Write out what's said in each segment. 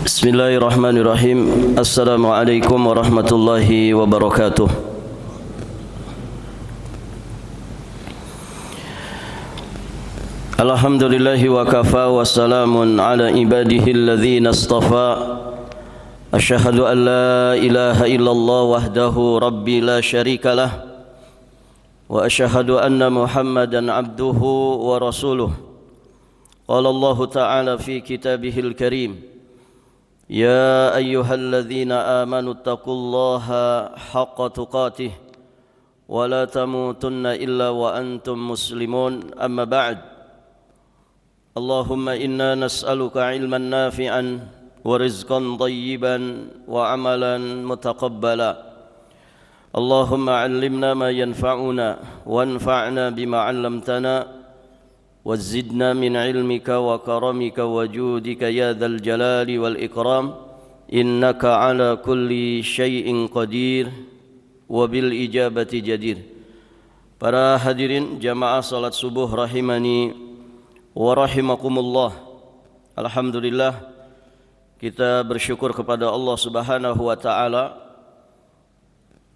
Bismillahirrahmanirrahim. Assalamualaikum warahmatullahi wabarakatuh. Alhamdulillahi wa kafa wa salamun ala ibadihi alladhina istafa. Asyhadu an la ilaha illallah wahdahu rabbi la syarika lah. Wa asyhadu anna Muhammadan abduhu wa rasuluh. Qala Allah ta'ala fi kitabihil karim. يا أيها الذين آمنوا اتقوا الله حق تقاته ولا تموتن إلا وأنتم مسلمون أما بعد اللهم إنا نسألك علما نافعا ورزقا طيبا وعملا متقبلا اللهم علمنا ما ينفعنا وانفعنا بما علمتنا وزدنا من علمك وكرمك وجودك يا ذا الجلال والإكرام إنك على كل شيء قدير وبالإجابة جدير. Para hadirin jamaah salat subuh rahimani wa rahimakumullah. Alhamdulillah kita bersyukur kepada Allah Subhanahu wa taala.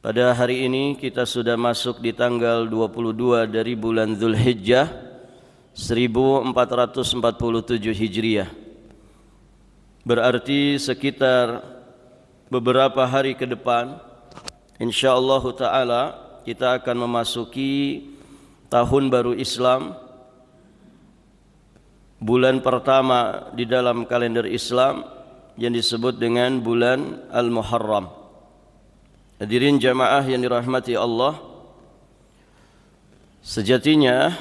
Pada hari ini kita sudah masuk di tanggal 22 dari bulan Dzulhijjah 1447 Hijriah. Berarti sekitar beberapa hari ke depan insyaallah taala kita akan memasuki tahun baru Islam, bulan pertama di dalam kalender Islam yang disebut dengan bulan Al-Muharram. Hadirin jamaah yang dirahmati Allah, sejatinya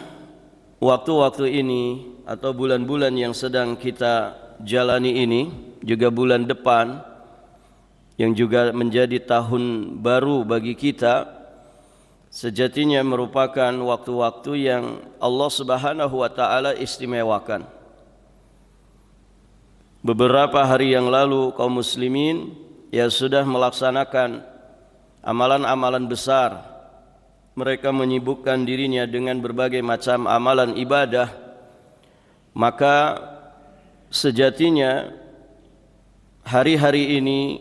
waktu-waktu ini atau bulan-bulan yang sedang kita jalani ini, juga bulan depan yang juga menjadi tahun baru bagi kita, sejatinya merupakan waktu-waktu yang Allah Subhanahu wa taala istimewakan. Beberapa hari yang lalu kaum muslimin ya sudah melaksanakan amalan-amalan besar. Mereka menyibukkan dirinya dengan berbagai macam amalan ibadah. Maka sejatinya hari-hari ini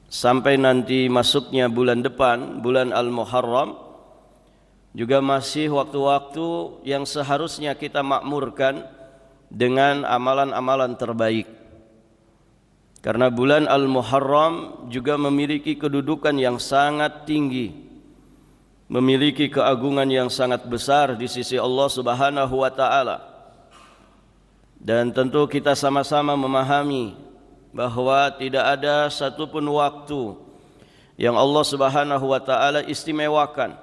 sampai nanti masuknya bulan depan, bulan Al-Muharram, juga masih waktu-waktu yang seharusnya kita makmurkan dengan amalan-amalan terbaik. Karena bulan Al-Muharram juga memiliki kedudukan yang sangat tinggi, memiliki keagungan yang sangat besar di sisi Allah Subhanahu wa taala. Dan tentu kita sama-sama memahami bahwa tidak ada satupun waktu yang Allah Subhanahu wa taala istimewakan,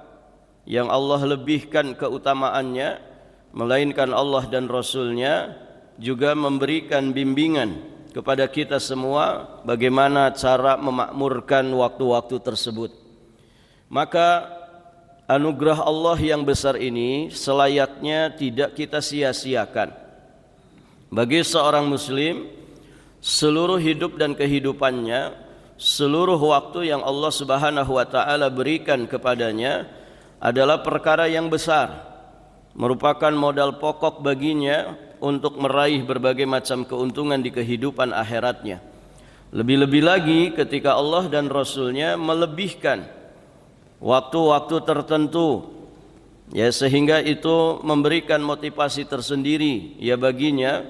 yang Allah lebihkan keutamaannya, melainkan Allah dan Rasul-Nya juga memberikan bimbingan kepada kita semua bagaimana cara memakmurkan waktu-waktu tersebut. Maka anugerah Allah yang besar ini selayaknya tidak kita sia-siakan. Bagi seorang muslim, seluruh hidup dan kehidupannya, seluruh waktu yang Allah Subhanahu wa taala berikan kepadanya adalah perkara yang besar, merupakan modal pokok baginya untuk meraih berbagai macam keuntungan di kehidupan akhiratnya. Lebih-lebih lagi ketika Allah dan Rasul-Nya melebihkan waktu-waktu tertentu, ya, sehingga itu memberikan motivasi tersendiri ya baginya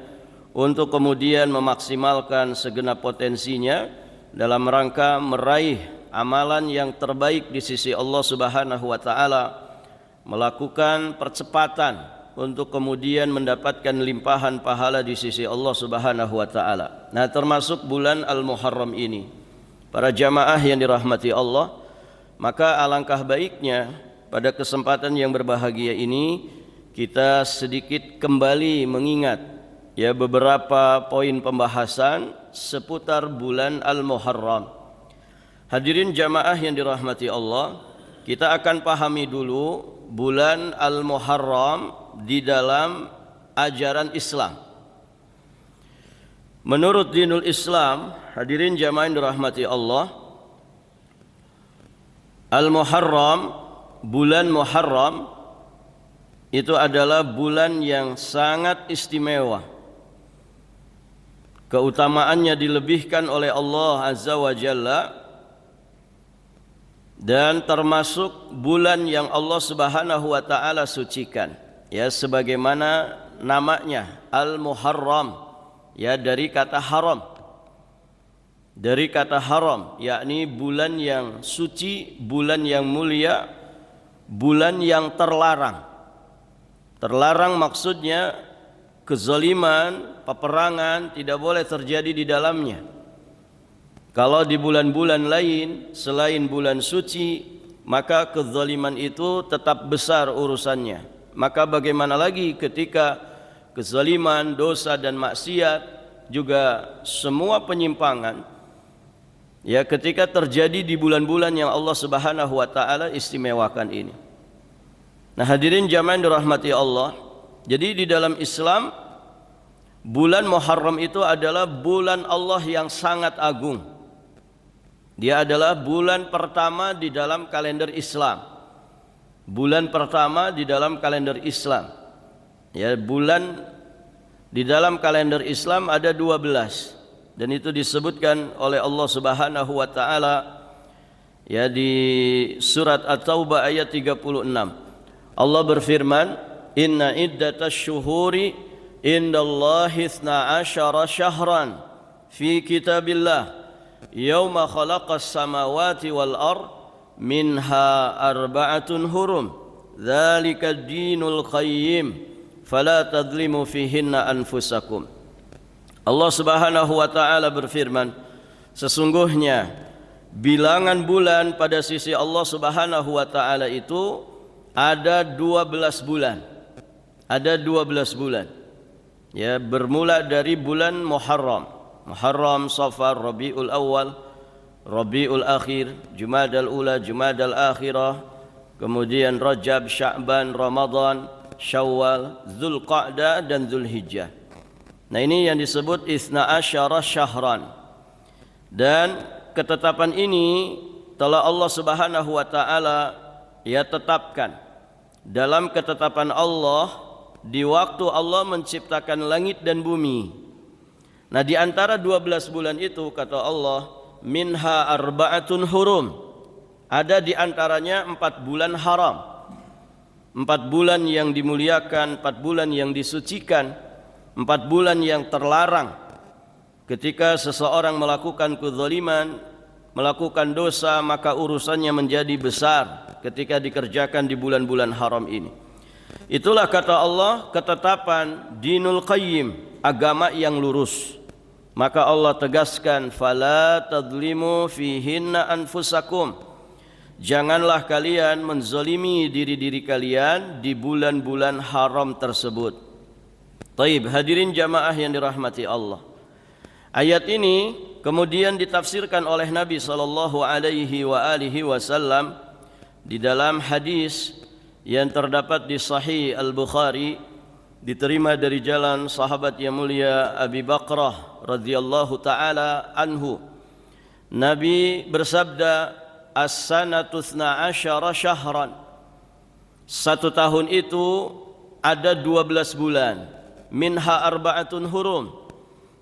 untuk kemudian memaksimalkan segenap potensinya dalam rangka meraih amalan yang terbaik di sisi Allah Subhanahu wa taala, melakukan percepatan untuk kemudian mendapatkan limpahan pahala di sisi Allah Subhanahu wa taala. Nah, termasuk bulan Al-Muharram ini, para jamaah yang dirahmati Allah, maka alangkah baiknya pada kesempatan yang berbahagia ini kita sedikit kembali mengingat ya beberapa poin pembahasan seputar bulan Al-Muharram. Hadirin jamaah yang dirahmati Allah, kita akan pahami dulu bulan Al-Muharram di dalam ajaran Islam. Menurut dinul Islam, hadirin jamaah yang dirahmati Allah, Al-Muharram, bulan Muharram itu adalah bulan yang sangat istimewa. keutamaannya dilebihkan oleh Allah Azza wa Jalla, dan termasuk bulan yang Allah Subhanahu wa taala sucikan, ya, sebagaimana namanya Al-Muharram, ya, dari kata haram. Dari kata haram, yakni bulan yang suci, bulan yang mulia, bulan yang terlarang. Terlarang maksudnya kezaliman, peperangan tidak boleh terjadi di dalamnya. Kalau di bulan-bulan lain selain bulan suci, maka kezaliman itu tetap besar urusannya. Maka bagaimana lagi ketika kezaliman, dosa dan maksiat, juga semua penyimpangan, ya, ketika terjadi di bulan-bulan yang Allah Subhanahu wa taala istimewakan ini. Nah, hadirin jamaah yang dirahmati Allah, jadi di dalam Islam bulan Muharram itu adalah bulan Allah yang sangat agung. Dia adalah bulan pertama di dalam kalender Islam. Bulan pertama di dalam kalender Islam. Ya, bulan di dalam kalender Islam ada 12, dan itu disebutkan oleh Allah Subhanahu wa taala, ya, di surat At-Taubah ayat 36. Allah berfirman, "Inna iddatasy syuhuri indallahi 12 syahran fi kitabillah yauma khalaqas samawati wal ard minha arba'atun hurum dzalika ad-dinul qayyim fala tadlimu fihinna anfusakum." Allah Subhanahu wa taala berfirman, sesungguhnya bilangan bulan pada sisi Allah Subhanahu wa taala itu ada 12 bulan. Ada 12 bulan. Ya, bermula dari bulan Muharram. Muharram, Safar, Rabiul Awal, Rabiul Akhir, Jumadal Ula, Jumadal Akhirah, kemudian Rajab, Sya'ban, Ramadan, Syawal, Dzulqa'dah dan Dzulhijjah. Nah, ini yang disebut 12 syahran. Dan ketetapan ini telah Allah Subhanahu wa taala, ya, tetapkan. Dalam ketetapan Allah di waktu Allah menciptakan langit dan bumi. Nah, di antara 12 bulan itu kata Allah, minha arba'atun hurum. Ada di antaranya 4 bulan haram. 4 bulan yang dimuliakan, 4 bulan yang disucikan, 4 bulan yang terlarang. Ketika seseorang melakukan kezaliman, melakukan dosa, maka urusannya menjadi besar ketika dikerjakan di bulan-bulan haram ini. Itulah kata Allah ketetapan dinul qayyim, agama yang lurus. Maka Allah tegaskan, fala tadlimu fihinna anfusakum. Janganlah kalian menzalimi diri-diri kalian di bulan-bulan haram tersebut. Taib, hadirin jamaah yang dirahmati Allah. Ayat ini kemudian ditafsirkan oleh Nabi sallallahu alaihi wasallam di dalam hadis yang terdapat di Sahih Al-Bukhari, diterima dari jalan sahabat yang mulia Abi Bakrah radhiyallahu taala anhu. Nabi bersabda, as-sanatu 12 syahran. 1 tahun itu ada 12 bulan. Minha arba'atun hurum.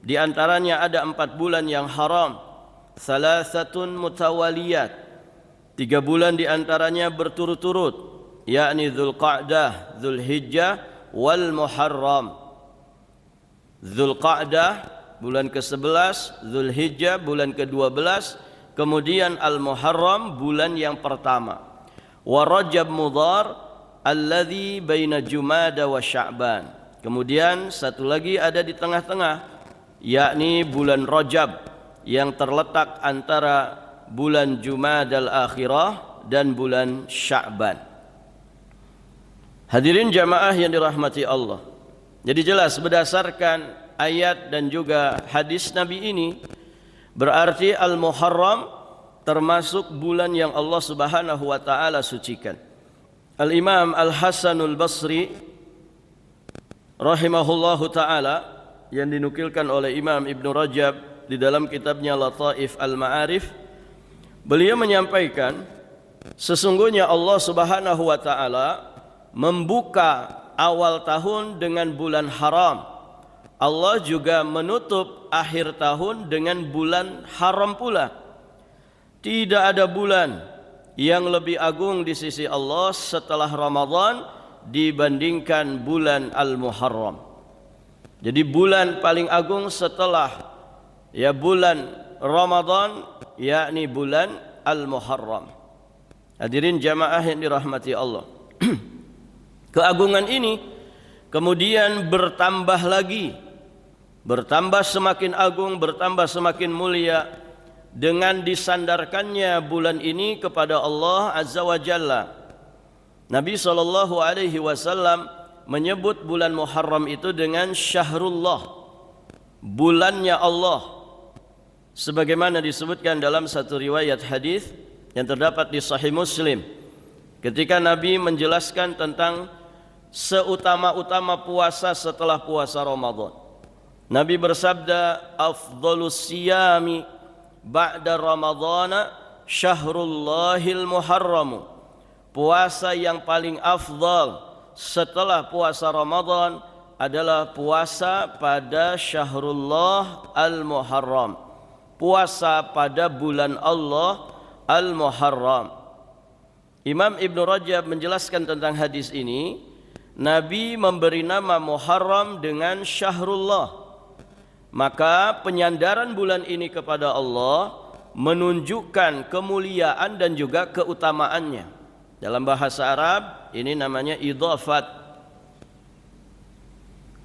Di antaranya ada 4 bulan yang haram. Salasatun mutawaliyat. 3 bulan di antaranya berturut-turut, yakni Dzulqa'dah, Dzulhijjah wal Muharram. Dzulqa'dah bulan ke-11, Dzulhijjah bulan ke-12, kemudian Al-Muharram bulan yang pertama. Wa Rajab Mudhar alladzi baina Jumada wa Sya'ban. Kemudian satu lagi ada di tengah-tengah, yakni bulan Rajab yang terletak antara bulan Jumadal Akhirah dan bulan Sya'ban. Hadirin jamaah yang dirahmati Allah. Jadi jelas berdasarkan ayat dan juga hadis Nabi ini, berarti Al-Muharram termasuk bulan yang Allah Subhanahu wa taala sucikan. Al-Imam Al-Hasanul Basri rahimahullahu taala, yang dinukilkan oleh Imam Ibn Rajab di dalam kitabnya Lataif Al-Ma'arif, beliau menyampaikan sesungguhnya Allah Subhanahu wa taala membuka awal tahun dengan bulan haram. Allah juga menutup akhir tahun dengan bulan haram pula. Tidak ada bulan yang lebih agung di sisi Allah setelah Ramadan dibandingkan bulan Al-Muharram. Jadi bulan paling agung setelah bulan Ramadan yakni bulan Al-Muharram. Hadirin jamaah yang dirahmati Allah. Keagungan ini kemudian bertambah lagi, bertambah semakin agung, bertambah semakin mulia dengan disandarkannya bulan ini kepada Allah Azza wa Jalla. Nabi SAW menyebut bulan Muharram itu dengan Syahrullah, bulannya Allah, sebagaimana disebutkan dalam satu riwayat hadis yang terdapat di Sahih Muslim ketika Nabi menjelaskan tentang seutama-utama puasa setelah puasa Ramadan. Nabi bersabda, afdhalus siyami ba'da Ramadhana syahrullahil muharramu. Puasa yang paling afdal setelah puasa Ramadan adalah puasa pada Syahrullah Al-Muharram, puasa pada bulan Allah Al-Muharram. Imam Ibn Rajab menjelaskan tentang hadis ini, Nabi memberi nama Muharram dengan Syahrullah. Maka penyandaran bulan ini kepada Allah menunjukkan kemuliaan dan juga keutamaannya. Dalam bahasa Arab ini namanya idhafat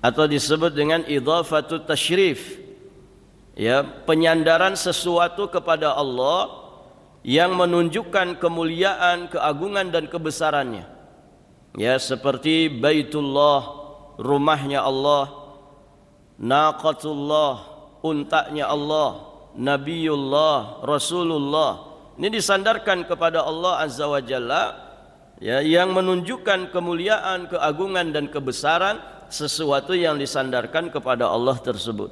atau disebut dengan idhafatut tasyrif. Penyandaran sesuatu kepada Allah yang menunjukkan kemuliaan, keagungan dan kebesarannya. Seperti Baitullah, rumahnya Allah, naqatullah, untanya Allah, Nabiullah, Rasulullah. Ini disandarkan kepada Allah Azza wa Jalla, yang menunjukkan kemuliaan, keagungan dan kebesaran sesuatu yang disandarkan kepada Allah tersebut.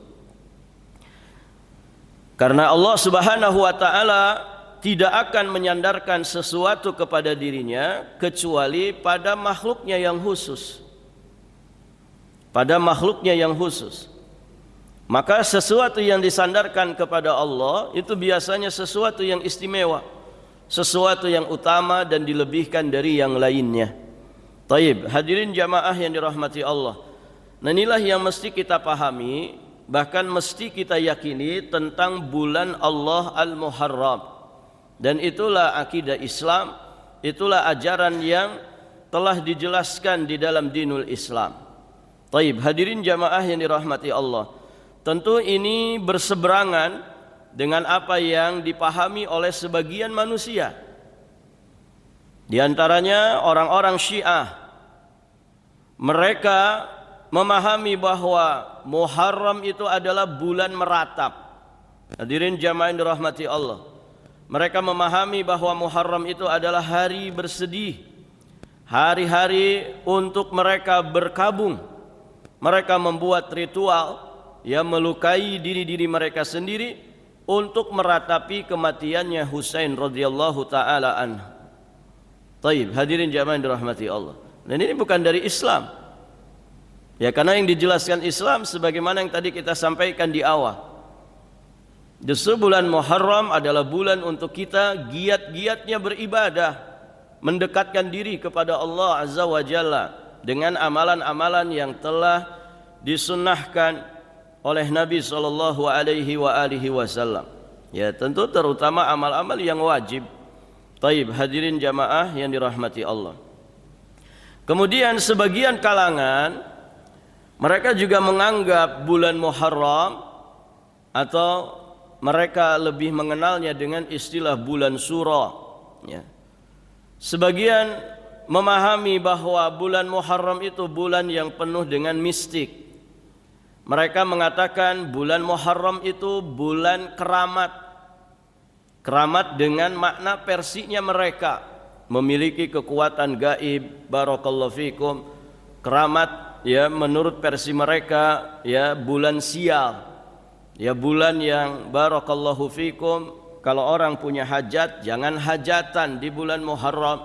Karena Allah Subhanahu wa taala tidak akan menyandarkan sesuatu kepada dirinya kecuali pada makhluknya yang khusus. Pada makhluknya yang khusus. Maka sesuatu yang disandarkan kepada Allah itu biasanya sesuatu yang istimewa, sesuatu yang utama dan dilebihkan dari yang lainnya. Taib, hadirin jamaah yang dirahmati Allah. Nah, inilah yang mesti kita pahami, bahkan mesti kita yakini tentang bulan Allah Al-Muharram. Dan itulah akidah Islam, itulah ajaran yang telah dijelaskan di dalam dinul Islam. Taib, hadirin jamaah yang dirahmati Allah. Tentu ini berseberangan dengan apa yang dipahami oleh sebagian manusia. Di antaranya orang-orang Syiah. Mereka memahami bahwa Muharram itu adalah bulan meratap. Hadirin jamaah yang dirahmati Allah. Mereka memahami bahwa Muharram itu adalah hari bersedih, hari-hari untuk mereka berkabung. Mereka membuat ritual yang melukai diri-diri mereka sendiri untuk meratapi kematiannya Husain radhiyallahu taala anhu. Taib, hadirin jamaah yang dirahmati Allah. Dan ini bukan dari Islam. Karena yang dijelaskan Islam sebagaimana yang tadi kita sampaikan di awal. Justru bulan Muharram adalah bulan untuk kita giat-giatnya beribadah, mendekatkan diri kepada Allah Azza wa Jalla dengan amalan-amalan yang telah disunnahkan oleh Nabi sallallahu alaihi wasallam. Tentu terutama amal-amal yang wajib. Taib, hadirin jamaah yang dirahmati Allah. Kemudian sebagian kalangan mereka juga menganggap bulan Muharram atau mereka lebih mengenalnya dengan istilah bulan Sura. Sebagian memahami bahwa bulan Muharram itu bulan yang penuh dengan mistik. Mereka mengatakan bulan Muharram itu bulan keramat. Keramat dengan makna versinya mereka, memiliki kekuatan gaib, barakallahu fikum. Keramat menurut versi mereka bulan sial. Bulan yang barakallahu fikum, kalau orang punya hajat jangan hajatan di bulan Muharram.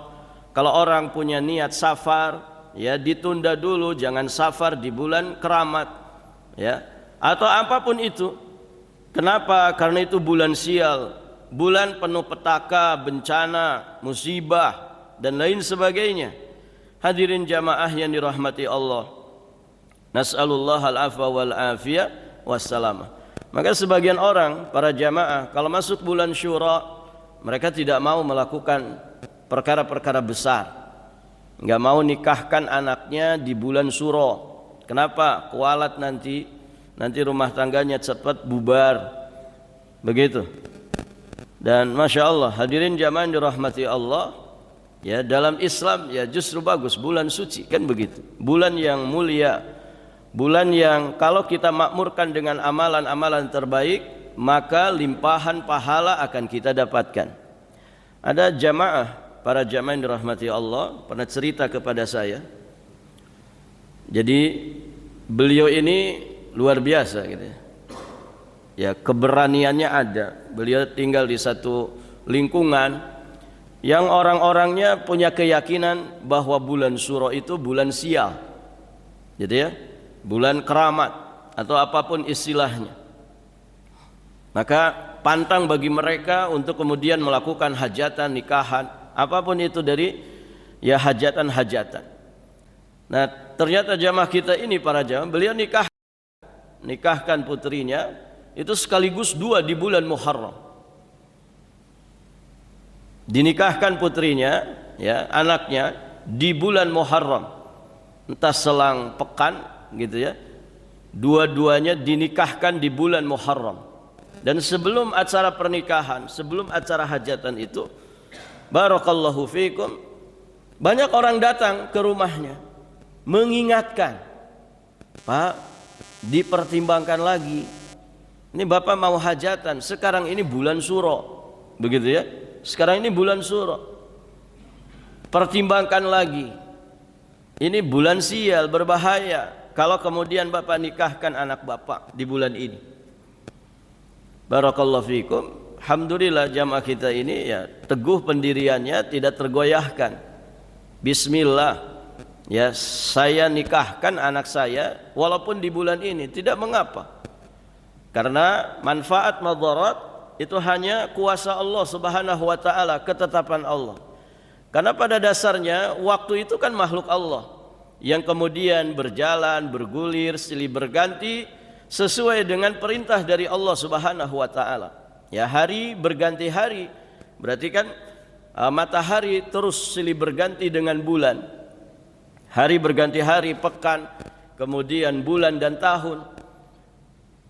Kalau orang punya niat safar ditunda dulu, jangan safar di bulan keramat. Atau apapun itu, Kenapa? Karena itu bulan sial, bulan penuh petaka, bencana, musibah dan lain sebagainya. Hadirin jamaah yang dirahmati Allah, nas'alullah al-afwa wal afiyah wassalamah. Maka sebagian orang, para jamaah, kalau masuk bulan Syura, mereka tidak mau melakukan perkara-perkara besar, nggak mau nikahkan anaknya di bulan Syura. Kenapa? Kualat nanti rumah tangganya cepat bubar, begitu. Dan masya Allah, hadirin jamaah yang dirahmati Allah, ya dalam Islam ya justru bagus bulan suci, kan begitu. Bulan yang mulia, bulan yang kalau kita makmurkan dengan amalan-amalan terbaik, maka limpahan pahala akan kita dapatkan. Ada jamaah, para jamaah yang dirahmati Allah, pernah cerita kepada saya. Jadi beliau ini luar biasa gitu ya. Ya, keberaniannya ada. Beliau tinggal di satu lingkungan yang orang-orangnya punya keyakinan bahwa bulan Syura itu bulan sial, gitu ya, bulan keramat atau apapun istilahnya. Maka pantang bagi mereka untuk kemudian melakukan hajatan, nikahan, apapun itu dari ya hajatan-hajatan. Nah, ternyata jamaah kita ini, para jamaah, beliau nikahkan putrinya itu sekaligus 2 di bulan Muharram. Dinikahkan putrinya, ya, anaknya di bulan Muharram, entah selang pekan gitu ya. Dua-duanya dinikahkan di bulan Muharram. Dan sebelum acara pernikahan, sebelum acara hajatan itu, barakallahu fikum, banyak orang datang ke rumahnya mengingatkan, Pak, dipertimbangkan lagi. Ini Bapak mau hajatan, sekarang ini bulan Syura, begitu ya. Sekarang ini bulan Syura, pertimbangkan lagi. Ini bulan sial, berbahaya kalau kemudian Bapak nikahkan anak Bapak di bulan ini. Barakallahu fikum. Alhamdulillah jamaah kita ini ya teguh pendiriannya, tidak tergoyahkan. Bismillah, ya saya nikahkan anak saya walaupun di bulan ini, tidak mengapa. Karena manfaat madarat itu hanya kuasa Allah Subhanahu wa taala, ketetapan Allah. Karena pada dasarnya waktu itu kan makhluk Allah yang kemudian berjalan, bergulir, silih berganti sesuai dengan perintah dari Allah Subhanahu wa taala. Ya, hari berganti hari, berarti kan matahari terus silih berganti dengan bulan. Hari berganti hari, pekan, kemudian bulan dan tahun.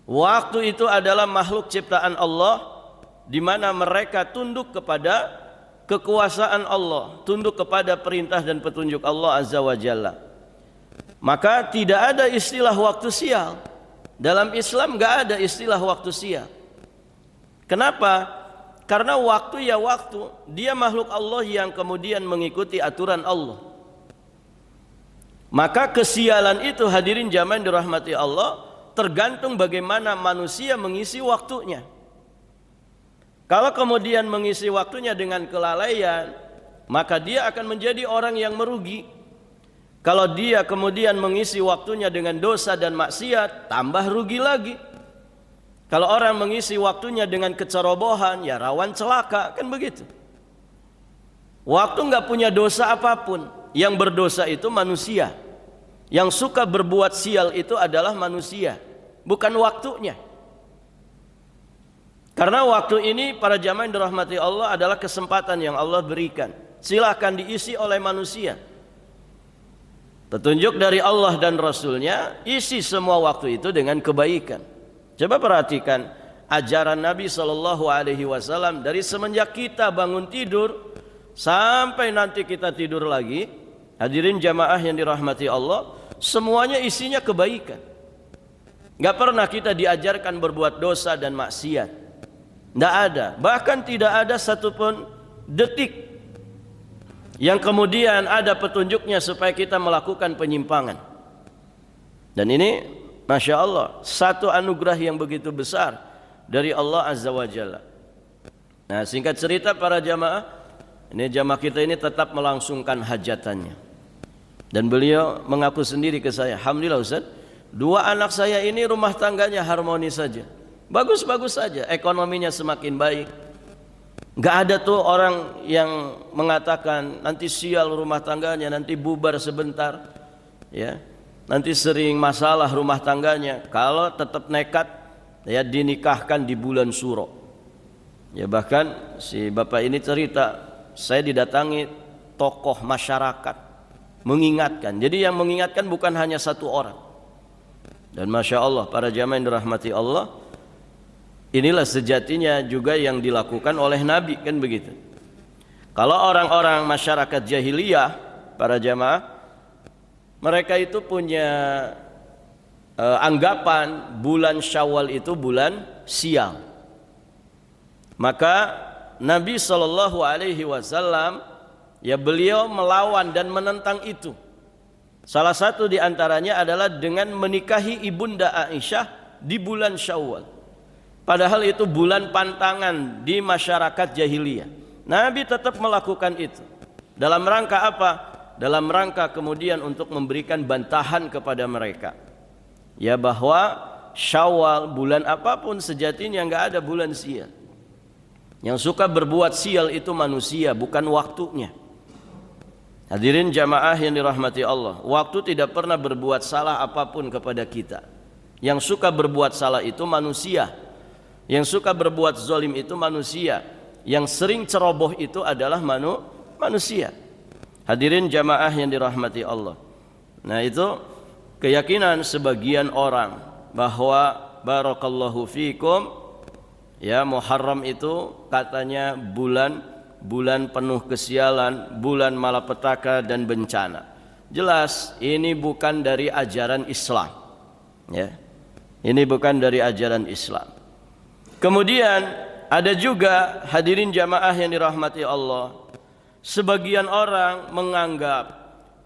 Waktu itu adalah makhluk ciptaan Allah, di mana mereka tunduk kepada kekuasaan Allah, tunduk kepada perintah dan petunjuk Allah Azza wa Jalla. Maka tidak ada istilah waktu sial. Dalam Islam gak ada istilah waktu sial. Kenapa? Karena waktu ya waktu, dia makhluk Allah yang kemudian mengikuti aturan Allah. Maka kesialan itu, hadirin jamaah yang dirahmati Allah, tergantung bagaimana manusia mengisi waktunya. Kalau kemudian mengisi waktunya dengan kelalaian, maka dia akan menjadi orang yang merugi. Kalau dia kemudian mengisi waktunya dengan dosa dan maksiat, tambah rugi lagi. Kalau orang mengisi waktunya dengan kecerobohan, ya rawan celaka, kan begitu. Waktu nggak punya dosa apapun. Yang berdosa itu manusia. Yang suka berbuat sial itu adalah manusia, bukan waktunya. Karena waktu ini, para jamaah yang dirahmati Allah, adalah kesempatan yang Allah berikan. Silakan diisi oleh manusia. Petunjuk dari Allah dan Rasulnya, isi semua waktu itu dengan kebaikan. Coba perhatikan ajaran Nabi SAW dari semenjak kita bangun tidur sampai nanti kita tidur lagi. Hadirin jamaah yang dirahmati Allah, semuanya isinya kebaikan. Gak pernah kita diajarkan berbuat dosa dan maksiat. Gak ada. Bahkan tidak ada satupun detik yang kemudian ada petunjuknya supaya kita melakukan penyimpangan. Dan ini Masya Allah, satu anugerah yang begitu besar dari Allah Azza wa Jalla. Nah, singkat cerita para jamaah, ini jamaah kita ini tetap melangsungkan hajatannya. Dan beliau mengaku sendiri ke saya, alhamdulillah Ustaz, 2 anak saya ini rumah tangganya harmonis saja. bagus-bagus saja, ekonominya semakin baik. Nggak ada tuh orang yang mengatakan nanti sial rumah tangganya, nanti bubar sebentar, ya, nanti sering masalah rumah tangganya kalau tetap nekat ya dinikahkan di bulan Suro. Ya bahkan si bapak ini cerita, saya didatangi tokoh masyarakat mengingatkan. Jadi yang mengingatkan bukan hanya satu orang. Dan Masya Allah, para jamaah yang dirahmati Allah, inilah sejatinya juga yang dilakukan oleh Nabi, kan begitu. Kalau orang-orang masyarakat jahiliyah, para jamaah, mereka itu punya anggapan bulan Syawal itu bulan sial. Maka Nabi SAW ya beliau melawan dan menentang itu. Salah satu di antaranya adalah dengan menikahi ibunda Aisyah di bulan Syawal. Padahal itu bulan pantangan di masyarakat jahiliyah. Nabi tetap melakukan itu. Dalam rangka apa? Dalam rangka kemudian untuk memberikan bantahan kepada mereka. Ya bahwa Syawal, bulan apapun sejatinya nggak ada bulan sial. Yang suka berbuat sial itu manusia, bukan waktunya. Hadirin jamaah yang dirahmati Allah, waktu tidak pernah berbuat salah apapun kepada kita. Yang suka berbuat salah itu manusia. Yang suka berbuat zalim itu manusia. Yang sering ceroboh itu adalah manusia. Hadirin jamaah yang dirahmati Allah. Nah itu keyakinan sebagian orang bahwa barakallahu fikum, ya Muharram itu katanya bulan penuh kesialan, bulan malapetaka dan bencana. Jelas ini bukan dari ajaran Islam, ya. Ini bukan dari ajaran Islam. Kemudian ada juga hadirin jamaah yang dirahmati Allah, sebagian orang menganggap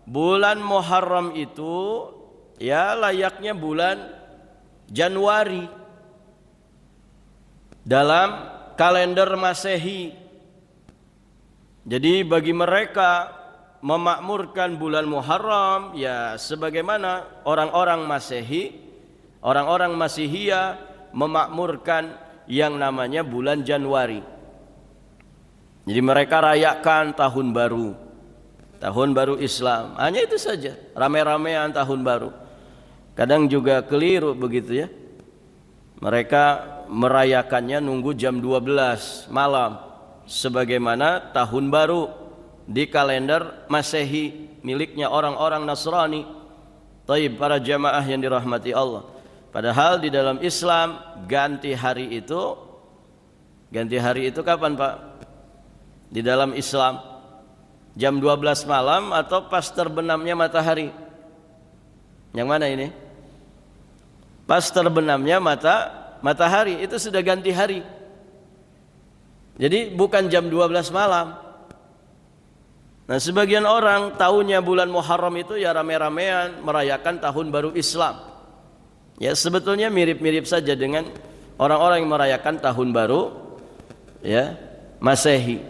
bulan Muharram itu ya layaknya bulan Januari dalam kalender Masehi. Jadi bagi mereka memakmurkan bulan Muharram ya sebagaimana orang-orang Masehi, orang-orang Masihiyah memakmurkan yang namanya bulan Januari. Jadi mereka rayakan tahun baru Islam. Hanya itu saja, rame-ramean tahun baru. Kadang juga keliru begitu ya. Mereka merayakannya nunggu jam 12 malam. Sebagaimana tahun baru di kalender Masehi miliknya orang-orang Nasrani. Taib para jamaah yang dirahmati Allah. Padahal di dalam Islam ganti hari itu kapan Pak? Di dalam Islam jam 12 malam atau pas terbenamnya matahari? Yang mana ini? Pas terbenamnya matahari itu sudah ganti hari. Jadi bukan jam 12 malam. Nah sebagian orang tahunya bulan Muharram itu ya rame-ramean merayakan tahun baru Islam. Ya sebetulnya mirip-mirip saja dengan orang-orang yang merayakan tahun baru ya Masehi.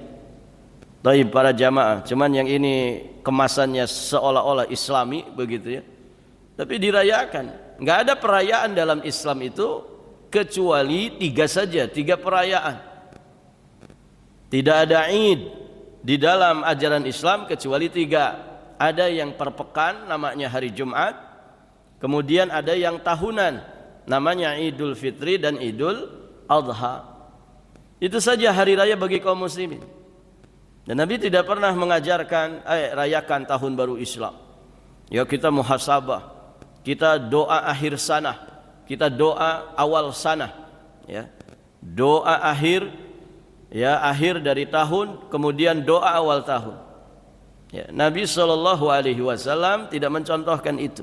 Taib para jamaah, cuman yang ini kemasannya seolah-olah Islami begitu ya. Tapi dirayakan. Nggak ada perayaan dalam Islam itu kecuali 3 saja, 3 perayaan. Tidak ada Id di dalam ajaran Islam kecuali 3. Ada yang per pekan namanya hari Jumat. Kemudian ada yang tahunan namanya Idul Fitri dan Idul Adha. Itu saja hari raya bagi kaum muslimin. Dan Nabi tidak pernah mengajarkan rayakan tahun baru Islam. Ya kita muhasabah, kita doa akhir sanah, kita doa awal sanah, ya. Doa akhir ya akhir dari tahun, kemudian doa awal tahun. Ya, Nabi SAW tidak mencontohkan itu.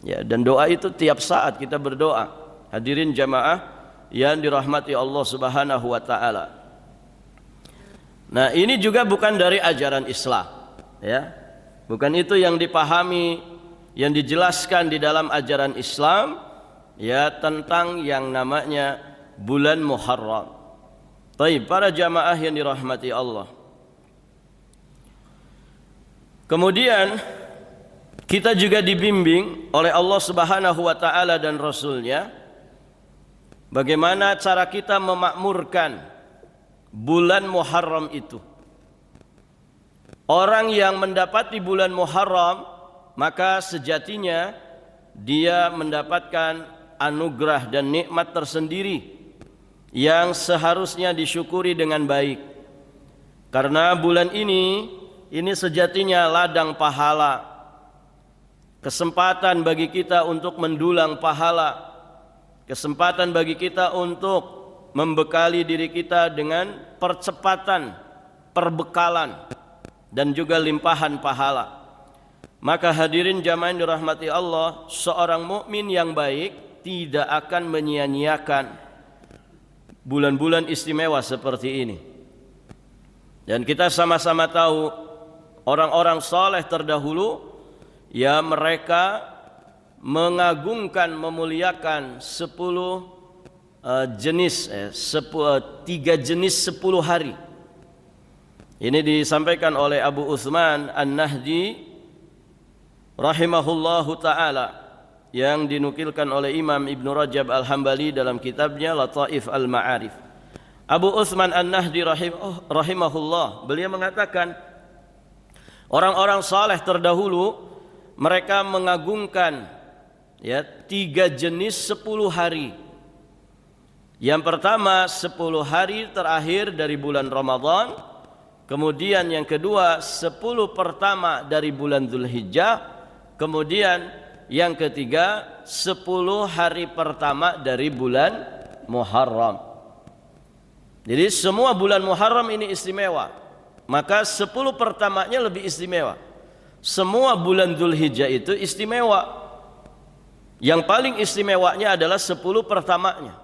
Ya, dan doa itu tiap saat kita berdoa. Hadirin jamaah yang dirahmati Allah Subhanahu wa taala. Nah, ini juga bukan dari ajaran Islam, ya. Bukan itu yang dipahami, yang dijelaskan di dalam ajaran Islam, ya tentang yang namanya bulan Muharram. Baik, para jamaah yang dirahmati Allah. Kemudian kita juga dibimbing oleh Allah Subhanahu wa taala dan Rasulnya bagaimana cara kita memakmurkan bulan Muharram itu. Orang yang mendapati bulan Muharram, maka sejatinya dia mendapatkan anugerah dan nikmat tersendiri yang seharusnya disyukuri dengan baik. Karena bulan ini sejatinya ladang pahala, kesempatan bagi kita untuk mendulang pahala, kesempatan bagi kita untuk membekali diri kita dengan percepatan perbekalan dan juga limpahan pahala. Maka hadirin jamaah yang dirahmati Allah, seorang mukmin yang baik tidak akan menyia-nyiakan bulan-bulan istimewa seperti ini. Dan kita sama-sama tahu orang-orang saleh terdahulu, ya mereka mengagungkan, memuliakan 3 jenis 10 hari. Ini disampaikan oleh Abu Utsman An-Nahdi rahimahullahu ta'ala, yang dinukilkan oleh Imam Ibn Rajab Al-Hambali dalam kitabnya Lataif Al-Ma'arif. Abu Utsman An-Nahdi rahimahullah, beliau mengatakan orang-orang saleh terdahulu mereka mengagungkan 3 jenis 10 hari. Yang pertama 10 hari terakhir dari bulan Ramadan, kemudian yang kedua 10 pertama dari bulan Dzulhijjah, kemudian yang ketiga 10 hari pertama dari bulan Muharram. Jadi semua bulan Muharram ini istimewa, maka 10 pertamanya lebih istimewa. Semua bulan Dzulhijjah itu istimewa. Yang paling istimewanya adalah 10 pertamanya.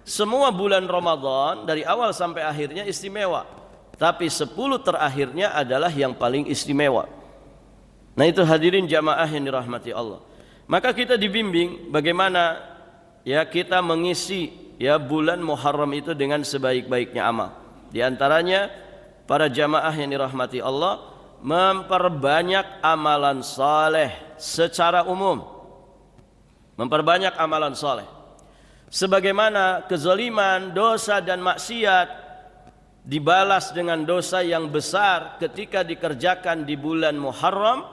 Semua bulan Ramadan dari awal sampai akhirnya istimewa, tapi 10 terakhirnya adalah yang paling istimewa. Nah itu hadirin jamaah yang dirahmati Allah. Maka kita dibimbing bagaimana kita mengisi bulan Muharram itu dengan sebaik-baiknya amal. Di antaranya para jamaah yang dirahmati Allah, memperbanyak amalan saleh secara umum. Memperbanyak amalan saleh. Sebagaimana kezaliman, dosa dan maksiat dibalas dengan dosa yang besar ketika dikerjakan di bulan Muharram,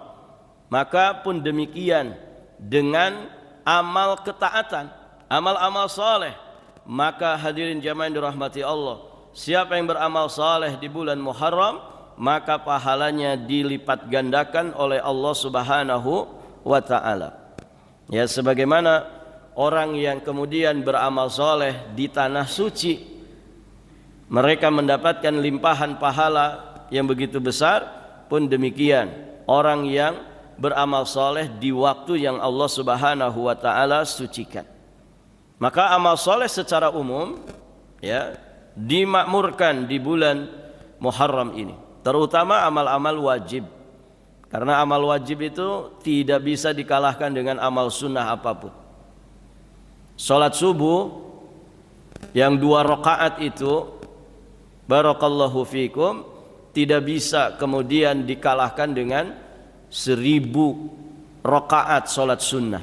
maka pun demikian dengan amal ketaatan, amal-amal saleh. Maka hadirin jamaah yang dirahmati Allah, siapa yang beramal saleh di bulan Muharram, maka pahalanya dilipat gandakan oleh Allah Subhanahu wa ta'ala. Ya, sebagaimana orang yang kemudian beramal soleh di tanah suci, mereka mendapatkan limpahan pahala yang begitu besar, pun demikian orang yang beramal soleh di waktu yang Allah Subhanahu wa ta'ala sucikan. Maka amal soleh secara umum dimakmurkan di bulan Muharram ini, terutama amal-amal wajib. Karena amal wajib itu tidak bisa dikalahkan dengan amal sunnah apapun. Salat subuh yang 2 rakaat itu, barakallahu fikum, tidak bisa kemudian dikalahkan dengan 1000 rakaat salat sunnah.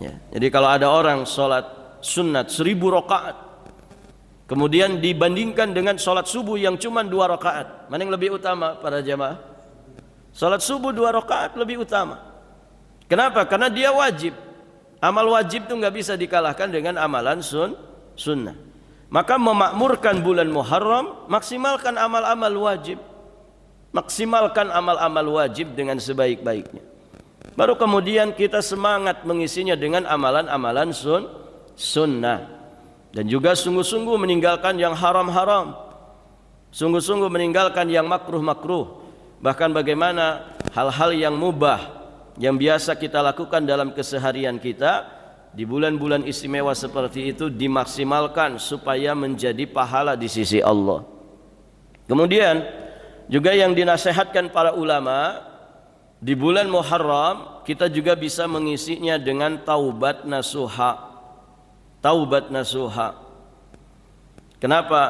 Jadi kalau ada orang salat sunat 1000 rakaat, kemudian dibandingkan dengan salat subuh yang cuma 2 rakaat, mana yang lebih utama para jamaah? Salat subuh 2 rakaat lebih utama. Kenapa? Karena dia wajib. Amal wajib itu nggak bisa dikalahkan dengan amalan sunnah. Maka memakmurkan bulan Muharram, maksimalkan amal-amal wajib. Maksimalkan amal-amal wajib dengan sebaik-baiknya. Baru kemudian kita semangat mengisinya dengan amalan-amalan sunnah. Dan juga sungguh-sungguh meninggalkan yang haram-haram. Sungguh-sungguh meninggalkan yang makruh-makruh. Bahkan bagaimana hal-hal yang mubah yang biasa kita lakukan dalam keseharian kita di bulan-bulan istimewa seperti itu dimaksimalkan supaya menjadi pahala di sisi Allah. Kemudian juga yang dinasihatkan para ulama, di bulan Muharram kita juga bisa mengisinya dengan taubat nasuha. Taubat nasuha. Kenapa?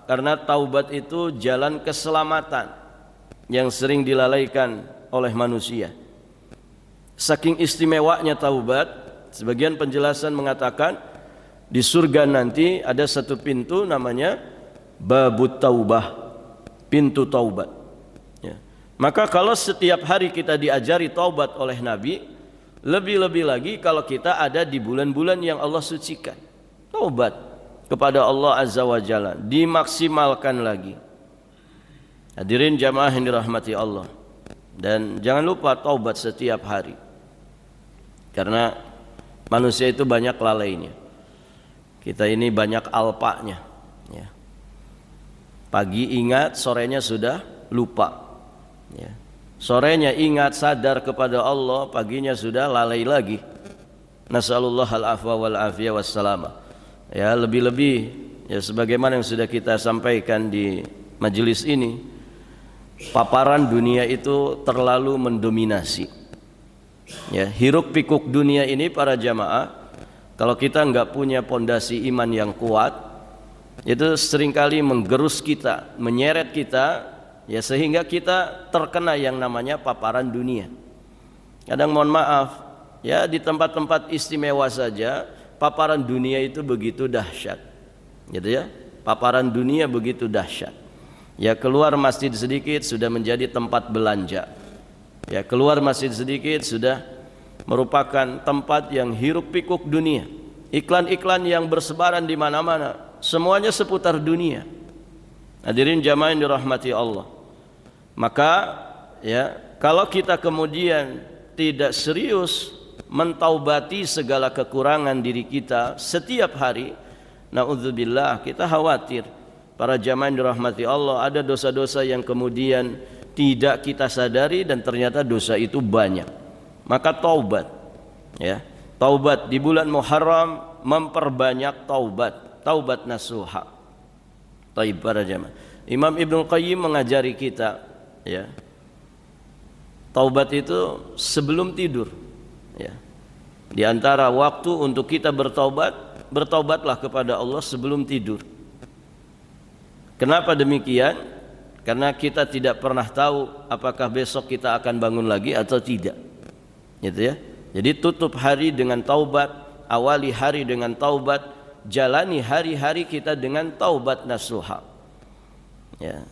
Karena taubat itu jalan keselamatan yang sering dilalaikan oleh manusia. Saking istimewanya taubat, sebagian penjelasan mengatakan Di surga nanti ada satu pintu namanya Babut Taubah, pintu taubat. Ya. Maka kalau setiap hari kita diajari taubat oleh Nabi, lebih-lebih lagi kalau kita ada di bulan-bulan yang Allah sucikan. Taubat kepada Allah Azza wa Jalla dimaksimalkan lagi. Hadirin jamaah yang dirahmati Allah. Dan jangan lupa taubat setiap hari. Karena manusia itu banyak lalainya. Kita ini banyak alpanya, ya. Pagi ingat, sorenya sudah lupa, ya. Sorenya ingat sadar kepada Allah, paginya sudah lalai lagi. Nasallallahu al-afwa wal afiyah wassalama. Ya, lebih-lebih ya sebagaimana yang sudah kita sampaikan di majelis ini, paparan dunia itu terlalu mendominasi. Ya, hiruk pikuk dunia ini para jamaah, kalau kita enggak punya pondasi iman yang kuat, itu seringkali menggerus kita, menyeret kita, ya sehingga kita terkena yang namanya paparan dunia. Kadang mohon maaf, ya di tempat-tempat istimewa saja paparan dunia itu begitu dahsyat, gitu ya. Paparan dunia begitu dahsyat. Ya keluar masjid sedikit sudah menjadi tempat belanja. Ya keluar masjid sedikit sudah merupakan tempat yang hiruk pikuk dunia. Iklan-iklan yang bersebaran di mana-mana, semuanya seputar dunia. Hadirin jamaah yang dirahmati Allah. Maka ya kalau kita kemudian tidak serius mentaubati segala kekurangan diri kita setiap hari, naudzubillah, kita khawatir para jamaah yang dirahmati Allah ada dosa-dosa yang kemudian tidak kita sadari dan ternyata dosa itu banyak. Maka taubat, ya, taubat di bulan Muharram, memperbanyak taubat nasuha. Taib para jamaah. Imam Ibnu Qayyim mengajari kita, ya, taubat itu sebelum tidur, ya. Di antara waktu untuk kita bertaubat, bertaubatlah kepada Allah sebelum tidur. Kenapa demikian? Karena kita tidak pernah tahu apakah besok kita akan bangun lagi atau tidak. Gitu ya. Jadi tutup hari dengan taubat, awali hari dengan taubat, jalani hari-hari kita dengan taubat nasuha. Ya.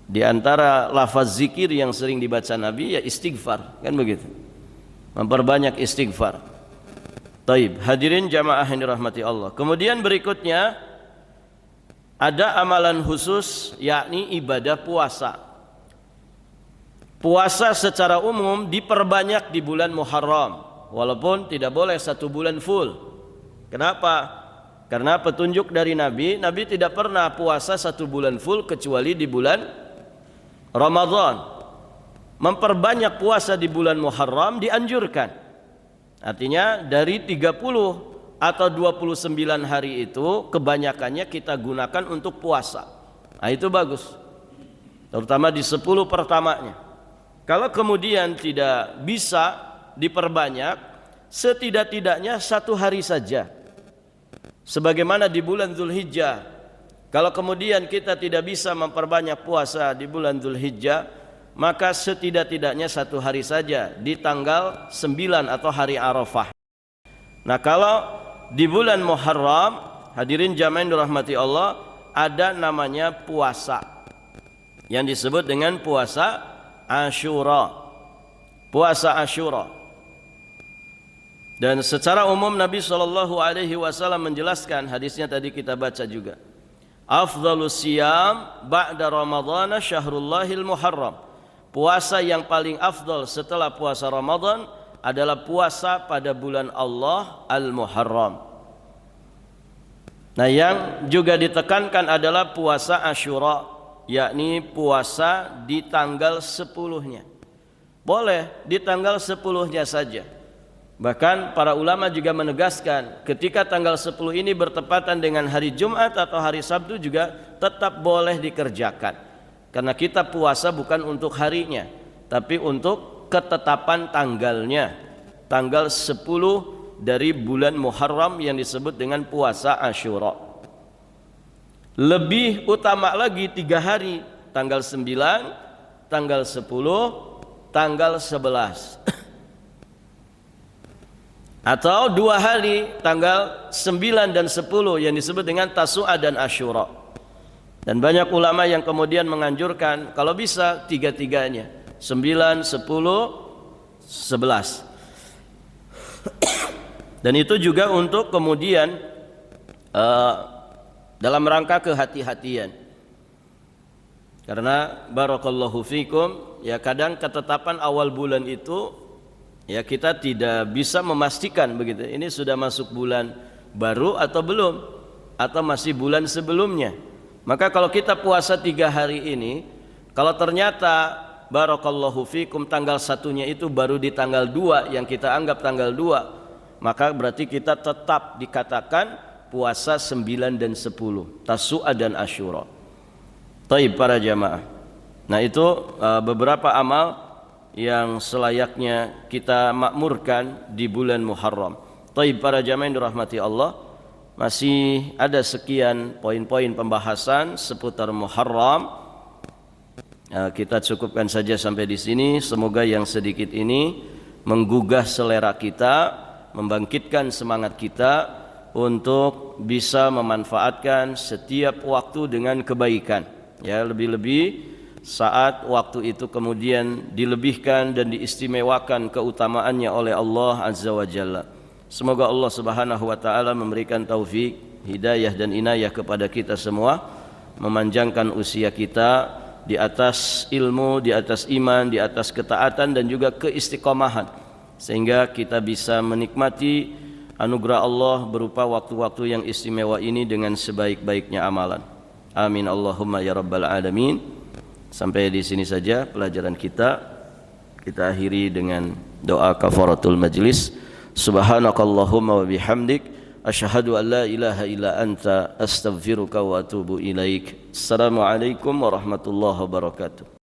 Di antara lafaz zikir yang sering dibaca Nabi ya istighfar, kan begitu. Memperbanyak istighfar. Taib, hadirin jamaah yang dirahmati Allah. Kemudian berikutnya ada amalan khusus yakni ibadah puasa. Puasa secara umum diperbanyak di bulan Muharram, walaupun tidak boleh satu bulan full. Kenapa? Karena petunjuk dari Nabi, Nabi tidak pernah puasa satu bulan full kecuali di bulan Ramadan. Memperbanyak puasa di bulan Muharram dianjurkan. Artinya dari 30 atau 29 hari itu kebanyakannya kita gunakan untuk puasa. Nah, itu bagus. Terutama di 10 pertamanya. Kalau kemudian tidak bisa diperbanyak, setidak-tidaknya satu hari saja. Sebagaimana di bulan Dzulhijjah, kalau kemudian kita tidak bisa memperbanyak puasa di bulan Dzulhijjah, maka setidak-tidaknya satu hari saja di tanggal 9 atau hari Arafah. Nah kalau di bulan Muharram, hadirin jamaah yang dirahmati Allah, ada namanya puasa yang disebut dengan puasa Asyura. Puasa Asyura. Dan secara umum Nabi SAW menjelaskan, hadisnya tadi kita baca juga. Afdhalus siyam ba'da Ramadhan syahrullahil Muharram. Puasa yang paling afdal setelah puasa Ramadan adalah puasa pada bulan Allah Al-Muharram. Nah, yang juga ditekankan adalah puasa Asyura, yakni puasa di tanggal 10-nya. Boleh di tanggal 10-nya saja. Bahkan para ulama juga menegaskan ketika tanggal 10 ini bertepatan dengan hari Jumat atau hari Sabtu juga tetap boleh dikerjakan. Karena kita puasa bukan untuk harinya, tapi untuk ketetapan tanggalnya. Tanggal 10 dari bulan Muharram yang disebut dengan puasa Asyura. Lebih utama lagi 3 hari, tanggal 9, tanggal 10, tanggal 11. Atau 2 hari tanggal 9 dan 10 yang disebut dengan Tasu'a dan Asyura. Dan banyak ulama yang kemudian menganjurkan kalau bisa 3-3-nya, 9, 10, 11. Dan itu juga untuk kemudian dalam rangka kehati-hatian. Karena barakallahu fikum, ya kadang ketetapan awal bulan itu ya kita tidak bisa memastikan begitu. Ini sudah masuk bulan baru atau belum, atau masih bulan sebelumnya. Maka kalau kita puasa 3 hari ini, kalau ternyata barakallahu fikum tanggal 1-nya itu baru di tanggal 2 yang kita anggap tanggal 2, maka berarti kita tetap dikatakan puasa 9 dan 10, Tasu'a dan Asyura. Taib para jamaah. Nah itu beberapa amal yang selayaknya kita makmurkan di bulan Muharram. Taib para jamaah yang dirahmati Allah, masih ada sekian poin-poin pembahasan seputar Muharram. Kita cukupkan saja sampai di sini. Semoga yang sedikit ini menggugah selera kita, membangkitkan semangat kita untuk bisa memanfaatkan setiap waktu dengan kebaikan. Ya, lebih-lebih saat waktu itu kemudian dilebihkan dan diistimewakan keutamaannya oleh Allah Azza wa Jalla. Semoga Allah Subhanahu wa taala memberikan taufik, hidayah dan inayah kepada kita semua, memanjangkan usia kita di atas ilmu, di atas iman, di atas ketaatan dan juga keistiqomahan, sehingga kita bisa menikmati anugerah Allah berupa waktu-waktu yang istimewa ini dengan sebaik-baiknya amalan. Amin Allahumma ya rabbal alamin. Sampai di sini saja pelajaran kita. Kita akhiri dengan doa kafaratul majlis. Subhanakallahumma wa bihamdik, asyhadu an la ilaha illa anta, astaghfiruka wa atubu ilaik. Assalamualaikum warahmatullahi wabarakatuh.